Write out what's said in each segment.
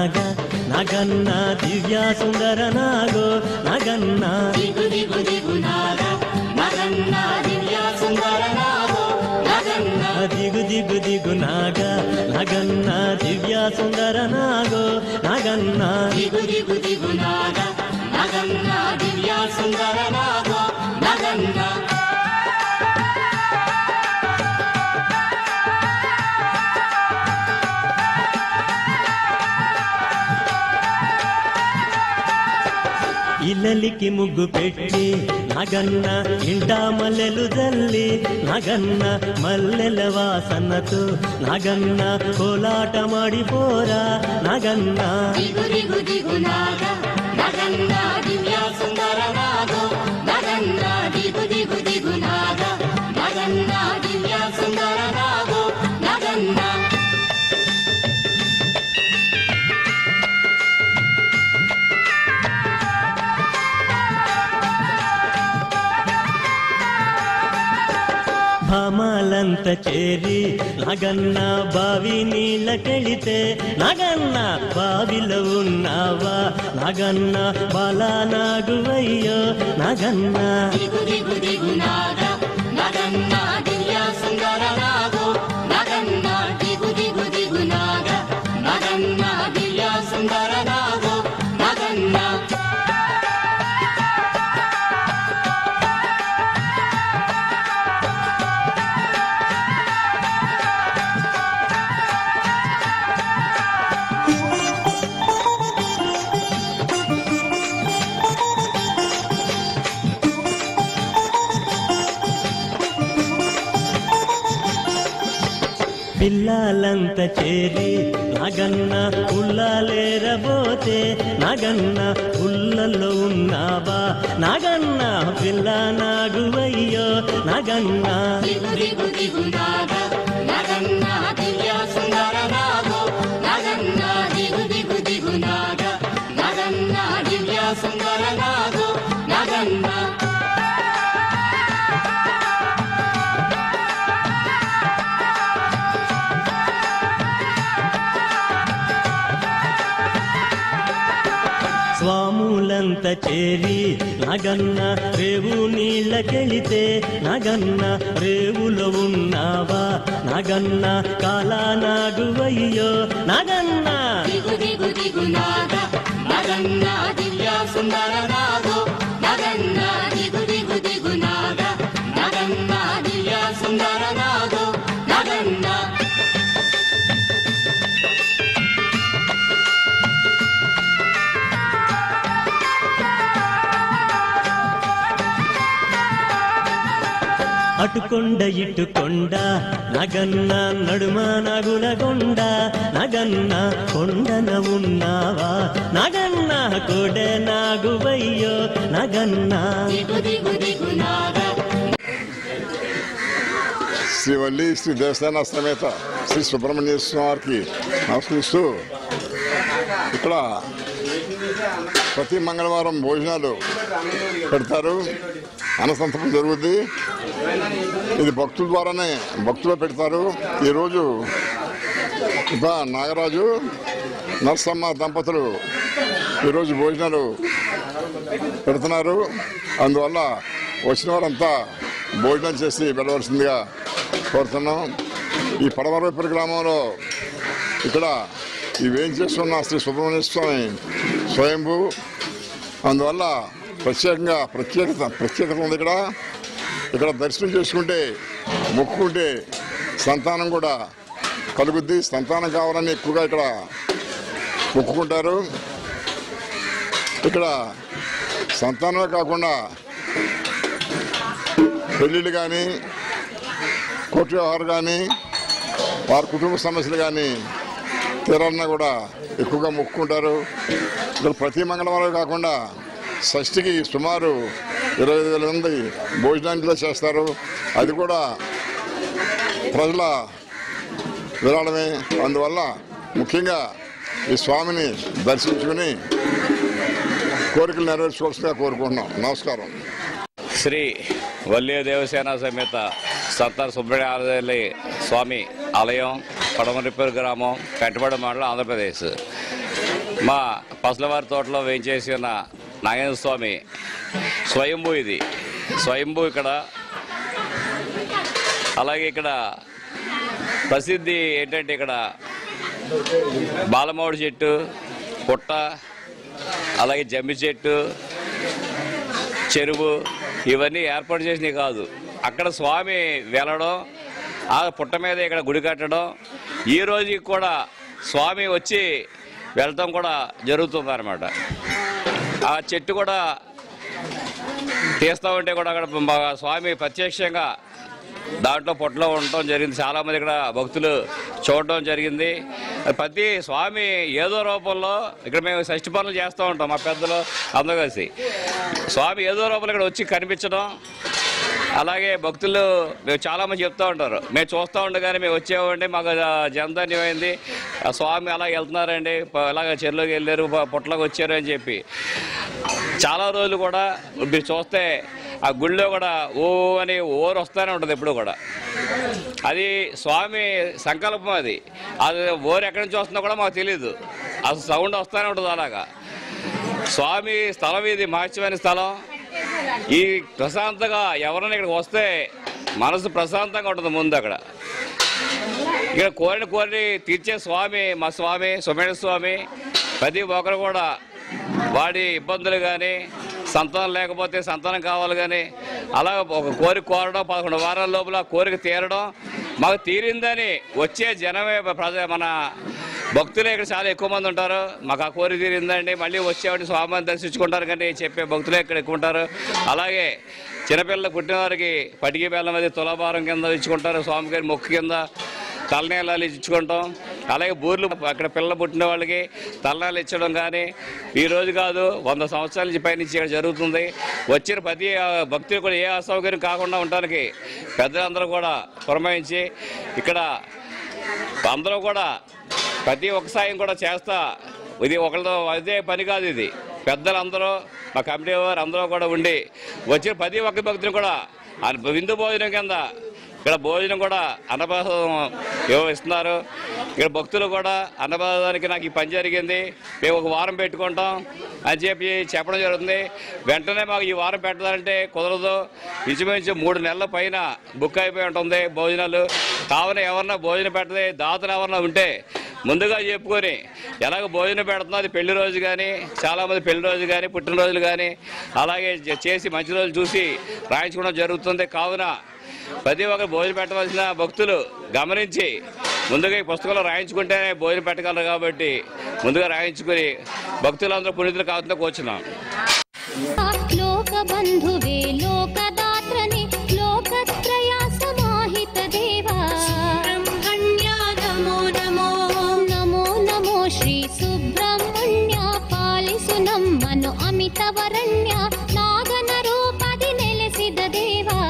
నాగ నగన్న దివ్య సుందర నాగో నగన్న దిగు దిగు దిగు నాగ నగన్న దివ్య సుందర నాగో నగన్న దిగు దిగు దిగు నాగ నగన్న దివ్య సుందర నాగో నగన్న దిగు దిగు దిగు నాగ నగన్న దివ్య సుందర నాగో నగన్న ఇల్లలికి ముగ్గు పెట్టి నగన్న ఇంట మల్లెలు జల్లి నగన్న మల్లెల వాసనతో నగన్న కోలాట మాడిపోరా నగన్న దిగు దిగు దిగు నాగ నగన్న దివ్య సుందర నాగో నగన్న దిగు దిగు దిగు నాగ నగన్న దివ్య సుందర నాగో నగన్న భామాలంత చేరి నగన్న బావి నీళ్ళకెళితే నగన్న బావిలో ఉన్నావా నగన్న బాలానాగువయ్యో నగన్న దిగు దిగు దిగు నాగ నగన్న దివ్య సుందర నాగో నగన్న దిగు దిగు దిగు నాగ నగన్న దివ్య సుందర నాగో నగన్న పిల్లలంత చేరి నగన్న ఉల్లలేరబోతే నగన్న ఉల్లలో ఉన్నావా నగన్న పిల్ల నాగువయ్యో నగన్న దిగు దిగు దిగు నాగ నగన్న దివ్య సుందర నాగో నగన్న దిగు దిగు దిగు నాగ నగన్న దివ్య సుందర నాగో నగన్న స్వాములంత చేరి నగన్న రేవు నీళ్ళకెళితే నగన్న రేవులో ఉన్నావా నగన్న కాలానాగువయ్యో నగన్న దిగు దిగు దిగు నాగ నగన్న దివ్య సుందర నాగో నగన్న దిగు దిగు దిగు నాగ నగన్న దివ్య సుందర నాగో నగన్న అటుకొండ ఇటుకొండ నగన్న నడుమ నగులగొండ నగన్న కొండన ఉన్నావా నగన్న కొడె నాగువయ్యో నగన్న దిగు దిగు దిగు నాగ శ్రీవల్లి శ్రీ దేవస్థాన సమేత శ్రీ సుబ్రహ్మణ్య స్వామి వారికి నమస్కరిస్తూ ఇక్కడ ప్రతి మంగళవారం భోజనాలు పెడతారు, అన్నసంతర్పణ జరుగుద్ది. ఇది భక్తుల ద్వారానే భక్తులు పెడతారు. ఈరోజు నాగరాజు నరసమ్మ దంపతులు ఈరోజు భోజనాలు పెడుతున్నారు. అందువల్ల వచ్చిన వారంతా భోజనం చేసి వెళ్ళవలసిందిగా కోరుతున్నాం. ఈ పడమరవైపు గ్రామంలో ఇక్కడ ఇవేం చేస్తున్న శ్రీ సుబ్రహ్మణ్య స్వామి స్వయంభూ, అందువల్ల ప్రత్యేకత ఉంది. ఇక్కడ దర్శనం చేసుకుంటే మొక్కుకుంటే సంతానం కూడా కలుగుద్ది. సంతానం కావాలని ఎక్కువగా ఇక్కడ మొక్కుకుంటారు. ఇక్కడ సంతానమే కాకుండా పెళ్ళిళ్ళు కానీ, కోర్టు వ్యవహారం కానీ, వారి కుటుంబ సమస్యలు కానీ తీరాలన్నా కూడా ఎక్కువగా మొక్కుకుంటారు. ఇక్కడ ప్రతి మంగళవారం కాకుండా షష్ఠికి సుమారు 25,000 మంది భోజనాంట్లో చేస్తారు. అది కూడా ప్రజల విరాళమే. అందువల్ల ముఖ్యంగా ఈ స్వామిని దర్శించుకుని కోరికలు నెరవేర్చుకోవాల్సిందిగా కోరుకుంటున్నాం. నమస్కారం. శ్రీ వల్లి దేవసేన సమేత సత్తార్ సుబ్రహ్మణ్య స్వామి ఆలయం, పడమరిపేరు గ్రామం, పెంటపాడు మండలం, ఆంధ్రప్రదేశ్. మా పసలవారి తోటలో వేయించేసి ఉన్న నాగేంద్ర స్వామి స్వయంభూ. ఇది స్వయంభూ ఇక్కడ. అలాగే ఇక్కడ ప్రసిద్ధి ఏంటంటే ఇక్కడ బాలమామిడి చెట్టు, పుట్ట, అలాగే జమ్మి చెట్టు, చెరువు ఇవన్నీ ఏర్పాటు చేసినవి కాదు. అక్కడ స్వామి వెళ్ళడం, ఆ పుట్ట మీద ఇక్కడ గుడి కట్టడం, ఈ రోజుకి కూడా స్వామి వచ్చి వెళ్తాం కూడా జరుగుతుంది అన్నమాట. ఆ చెట్టు కూడా తీస్తూ ఉంటే కూడా అక్కడ స్వామి ప్రత్యక్షంగా దాంట్లో పొట్టలో ఉండటం జరిగింది. చాలామంది ఇక్కడ భక్తులు చూడటం జరిగింది. ప్రతి స్వామి ఏదో రూపంలో ఇక్కడ మేము షష్ఠి పనులు చేస్తూ ఉంటాం, మా పెద్దలు అందరూ కలిసి. స్వామి ఏదో రూపంలో ఇక్కడ వచ్చి కనిపించడం, అలాగే భక్తులు మేము చాలామంది చెప్తూ ఉంటారు, మేము చూస్తూ ఉండగానే మేము వచ్చేవాడి మాకు జనధన్యమైంది, స్వామి అలా వెళ్తున్నారండి, అలాగ చెరువులోకి వెళ్ళారు, పుట్టలోకి వచ్చారు అని చెప్పి. చాలా రోజులు కూడా మీరు చూస్తే ఆ గుళ్ళో కూడా ఓ అని ఓరు వస్తూనే ఉంటుంది ఎప్పుడు కూడా. అది స్వామి సంకల్పం. అది ఓరు ఎక్కడి నుంచి వస్తుందో కూడా మాకు తెలియదు, అసలు సౌండ్ వస్తూనే ఉంటుంది. అలాగా స్వామి స్థలం ఇది మహత్యమైన స్థలం. ఈ ప్రశాంతంగా ఎవరైనా ఇక్కడికి వస్తే మనసు ప్రశాంతంగా ఉంటుంది. ముందు అక్కడ ఇక్కడ కోరిని తీర్చే స్వామి మా స్వామి సోమేశ్వర స్వామి. ప్రతి ఒక్కరు కూడా వాడి ఇబ్బందులు కానీ, సంతానం లేకపోతే సంతానం కావాలి కానీ, అలా ఒక కోరిక కోరడం, 11 వారాల లోపల కోరిక తీరడం, మాకు తీరిందని వచ్చే జనమే మన భక్తులే ఇక్కడ చాలా ఎక్కువ మంది ఉంటారు. మాకు ఆ కోరిక తీరిందండి, మళ్ళీ వచ్చేవాడిని స్వామిని దర్శించుకుంటారు కానీ చెప్పే భక్తులే ఇక్కడ ఎక్కువ ఉంటారు. అలాగే చిన్నపిల్లలు పుట్టిన వారికి పటికి బెల్లం అది తులాభారం కింద ఇచ్చుకుంటారు, స్వామి గారి మొక్కు కింద తలనీళ్ళు ఇచ్చుకుంటాం. అలాగే బూర్లు అక్కడ పిల్లలు పుట్టిన వాళ్ళకి తలనీళ్ళు ఇచ్చడం కానీ ఈ రోజు కాదు, 100 సంవత్సరాల నుంచి పైనుంచి ఇక్కడ జరుగుతుంది. వచ్చిన ప్రతి భక్తులు కూడా ఏ అసౌకర్యం కాకుండా ఉండడానికి పెద్దలందరూ కూడా పురమాయించి ఇక్కడ అందరూ కూడా ప్రతి ఒక్క సాయం కూడా చేస్తా. ఇది ఒకరితో అదే పని కాదు, ఇది పెద్దలందరూ మా కమిటీ వారు అందరూ కూడా ఉండి వచ్చిన ప్రతి ఒక్క భక్తులు కూడా విందు భోజనం కింద ఇక్కడ భోజనం కూడా అన్నప్రసాదం ఇస్తున్నారు. ఇక్కడ భక్తులు కూడా అన్నప్రసాదానికి నాకు ఈ పని జరిగింది, మేము ఒక వారం పెట్టుకుంటాం అని చెప్పడం జరుగుతుంది. వెంటనే మాకు ఈ వారం పెట్టాలంటే కుదరదు, ఇంచుమించు 3 నెలల పైన బుక్ అయిపోయి ఉంటుంది భోజనాలు. కావున ఎవరన్నా భోజనం పెట్టదే దాతలు ఎవరన్నా ఉంటే ముందుగా చెప్పుకొని ఎలాగ భోజనం పెడుతుందో, అది పెళ్లి రోజు కానీ, చాలామంది పెళ్లి రోజు కానీ, పుట్టినరోజులు కానీ అలాగే చేసి మంచి రోజులు చూసి రాయించుకోవడం జరుగుతుంది. కావున ప్రతి ఒక్కరు భోజనం పెట్టవలసిన భక్తులు గమనించి ముందుగా ఈ పుస్తకంలో రాయించుకుంటేనే భోజనం పెట్టగలరు. కాబట్టి ముందుగా రాయించుకుని భక్తులందరూ పునీతులు కావుతుందో కూర్చున్నాం. లోకబంధువే లోకదాత్రనే లోకత్రయ సమాహిత దేవా బ్రహ్మణ్య నమో నమో నమో నమో శ్రీ సుబ్రహ్మణ్య పాలిసు నమ్మను అమితవరణ్య నాగన రూపది నెలసిದ దేవా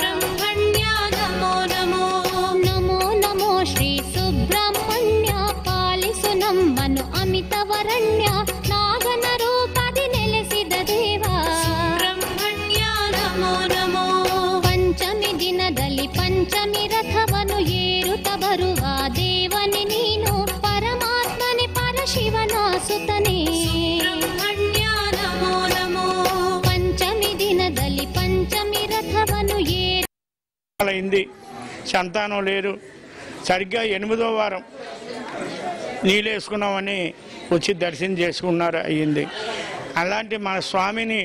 బ్రహ్మణ్య నమో నమో నమో నమో శ్రీ సుబ్రహ్మణ్య పాలిసు నమ్మను అమితవరణ్య నాగన రూపది నెలసిದ దేవా ಬ್ರಹ್ಮಣ್ಯ ನಮೋ ನಮೋ ಪಂಚಮಿ ದಿನದಲ್ಲಿ ಪಂಚಮಿ ರಥವನ್ನು ಏರುತ್ತ ಬರುವ ದೇವನೇ ನೀನು ಪರಮಾತ್ಮನೇ ಪರಶಿವನ ಸುತನೇ ಬ್ರಹ್ಮಣ್ಯ ನಮೋ ನಮೋ పంచమి దినದಲ್ಲಿ పంచమి రథವನ್ನು అయింది. సంతానం లేరు. సరిగ్గా 8వ వారం నీళ్ళేసుకున్నామని వచ్చి దర్శనం చేసుకున్నారు, అయ్యింది. అలాంటి మన స్వామిని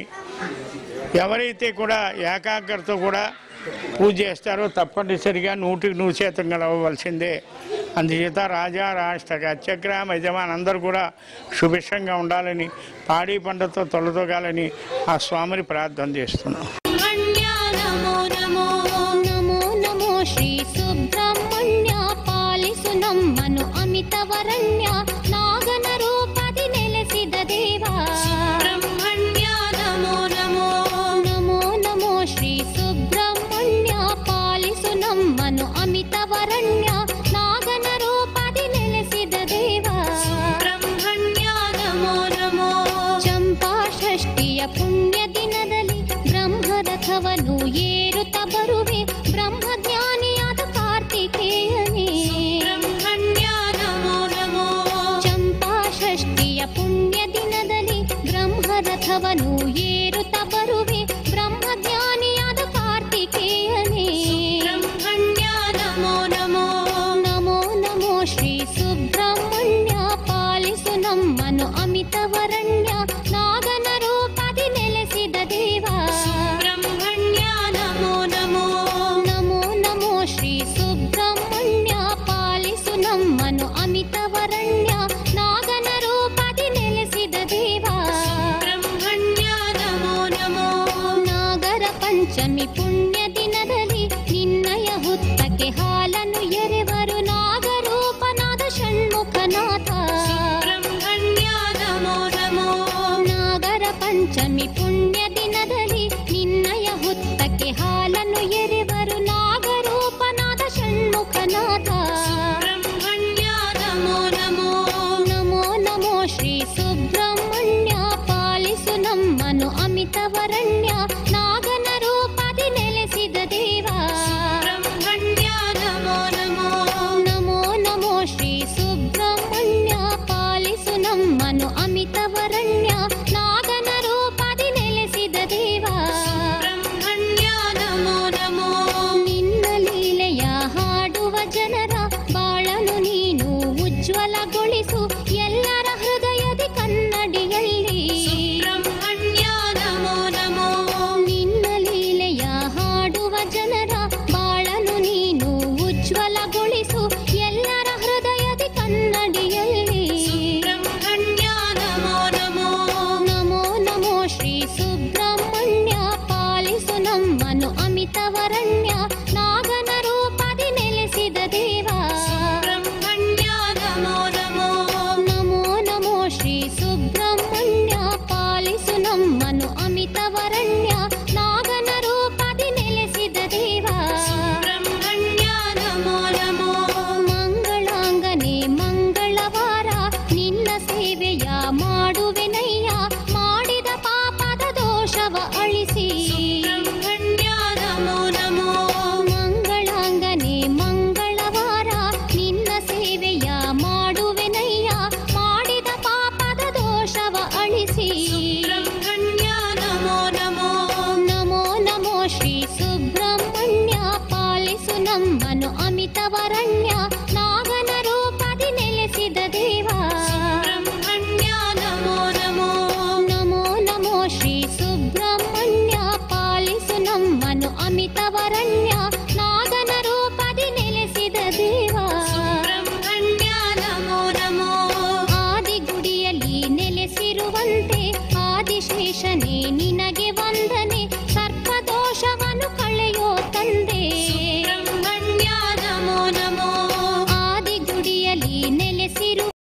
ఎవరైతే కూడా ఏకాగ్రత కూడా పూజ చేస్తారో తప్పనిసరిగా 100% గెలవవలసిందే. అందుచేత రాజా రాష్ట్ర అత్యగ్రామ యజమాని అందరూ కూడా సుభిక్షంగా ఉండాలని, పాడి పంటతో తొలతొగాలని ఆ స్వామిని ప్రార్థన చేస్తున్నాం. శ్రీ సుబ్రహ్మణ్య పాలిసు నమ్మను అమితవరణ్య నాగన రూపది నెలసిದ దేవా బ్రహ్మణ్య నమో నమో నమో నమో శ్రీ సుబ్రహ్మణ్య పాలిసు నమ్మను అమితవరణ్య నాగన రూపది నెలసిದ దేవా బ్రహ్మణ్య నమో నమో చంపా షష్ಠಿಯ ಪುಣ್ಯ ದಿನದಲ್ಲಿ ಬ್ರಹ್ಮ ಷಷ್ಠಿಯ ಪುಣ್ಯ ದಿನದಲ್ಲಿ ಬ್ರಹ್ಮರಥವನ್ನು ಏರುತ್ತ ಬರುವೆ ಬ್ರಹ್ಮಜ್ಞಾನಿಯಾದ ಕಾರ್ತಿಕೇಯನೇ. ಸುಬ್ರಹ್ಮಣ್ಯ ನಮೋ ನಮೋ. ನಮೋ ನಮೋ ಶ್ರೀ ಸುಬ್ರಹ್ಮಣ್ಯ ಪಾಲಿಸು ನಮ್ಮನು ಅಮಿತವರಣ್ಯ ನಾಗನ ರೂಪದಿ ನೆಲೆಸಿದ ದೇವ. ಸುಬ್ರಹ್ಮಣ್ಯ ನಮೋ ನಮೋ. ನಮೋ ನಮೋ ಶ್ರೀ ಸುಬ್ರಹ್ಮಣ್ಯ ಪಾಲಿಸು ನಮ್ಮನು ಅಮಿತವರಣ್ಯ ನಾಗನ ರೂಪದಿ ನೆಲೆಸಿದ ದೇವ. ಸುಬ್ರಹ್ಮಣ್ಯ ನಮೋ ನಮೋ. ನಾಗರ ಪಂಚಮಿ ಪುಣ್ಯ ದಿನದಲ್ಲಿ ನಿನ್ನಯ ಹುತ್ತಕ್ಕೆ ಹಾಲನ್ನು ಎರೆವರು ನಾಗರೂಪನಾದ ಷಣ್ಮುಖನಾಥ. ಸುಬ್ರಹ್ಮಣ್ಯ ನಮೋ ನಮೋ. ನಾಗರ ಪಂಚಮಿ ಪುಣ್ಯ ದಿನದಲ್ಲಿ ನಿನ್ನಯ ಹುತ್ತಕ್ಕೆ ಹಾಲನ್ನು ಎರೆವರು ನಾಗರೂಪನಾದ ಷಣ್ಮುಖನಾಥ. ಸುಬ್ರಹ್ಮಣ್ಯ ನಮೋ ನಮೋ. ನಮೋ ನಮೋ ಶ್ರೀ ಸುಬ್ರಹ್ಮಣ್ಯ ಪಾಲಿಸು ನಮ್ಮನು ಅಮಿತವರಣ್ಯ ನಾಗನ ರೂಪದಿ ನೆಲೆಸಿದ ದೇವ. ಸುಬ್ರಹ್ಮಣ್ಯ ನಮೋ ನಮೋ. ನಮೋ ನಮೋ ಶ್ರೀ ಸುಬ್ರಹ್ಮಣ್ಯ ಪಾಲಿಸು ನಮ್ಮನು ಅಮಿತವರಣ್ಯ ನಾಗನ ರೂಪದಿ ನೆಲೆಸಿದ ದೇವ. ಸುಬ್ರಹ್ಮಣ್ಯ ನಮೋ ನಮೋ. ನಿನ್ನ ಲೀಲೆಯ ಹಾಡುವ ಜನರ ಬಾಳನು ನೀನು ಉಜ್ವಲಗೊಳಿಸು ಎಲ್ಲರ ಹೃದಯದಿ ಕನ್ನಡಿಯಲ್ಲಿ. ಸುಬ್ರಹ್ಮಣ್ಯ ನಮೋ ನಮೋ. ನಿನ್ನ ಲೀಲೆಯ ಹಾಡುವ ಜನರ ಬಾಳನು ನೀನು ಉಜ್ವಲಗೊಳಿಸು ಎಲ್ಲರ ಹೃದಯದಿ ಕನ್ನಡಿಯಲ್ಲಿ. ಸುಬ್ರಹ್ಮಣ್ಯ ನಮೋ ನಮೋ. ನಮೋ ನಮೋ ಶ್ರೀ ಸುಬ್ರಹ್ಮಣ್ಯ ಪಾಲಿಸು ನಮ್ಮನು ಅಮಿತವರಣ್ಯ ನಾಗನ ರೂಪದಿ ನೆಲೆಸಿದ ದೇವ. ಸುಬ್ರಹ್ಮಣ್ಯ ನಮೋ ನಮೋ. ನಮೋ ನಮೋ ಶ್ರೀ ಸುಬ್ರಹ್ಮಣ್ಯ ಪಾಲಿಸು ನಮ್ಮನು ಅಮಿತವರಣ್ಯ ನಾಗನ ರೂಪದಿ ನೆಲೆಸಿದ ದೇವ. ಸುಬ್ರಹ್ಮಣ್ಯ ನಮೋ ನಮೋ. ಮಂಗಳಾಂಗನೆ ಮಂಗಳವಾರ ನಿನ್ನ ಸೇವೆಯ ಮಾಡುವೆನಯ್ಯ ಮಾಡಿದ ಪಾಪದ ದೋಷವ ಅಳಿಸಿ. ಸುಬ್ರಹ್ಮಣ್ಯ ನಮೋ ನಮೋ. ಮಂಗಳಾಂಗನೆ ಮಂಗಳವಾರ ನಿನ್ನ ಸೇವೆಯ ಮಾಡುವೆನಯ್ಯ ಮಾಡಿದ ಪಾಪದ ದೋಷವ ಅಳಿಸಿ. ಸುಬ್ರಹ್ಮಣ್ಯ ನಮೋ ನಮೋ. ನಮೋ ನಮೋ ಶ್ರೀ ಸುಬ್ರಹ್ಮಣ್ಯ ಪಾಲಿಸು ನಮ್ಮನು ಅಮಿತವರಣ್ಯ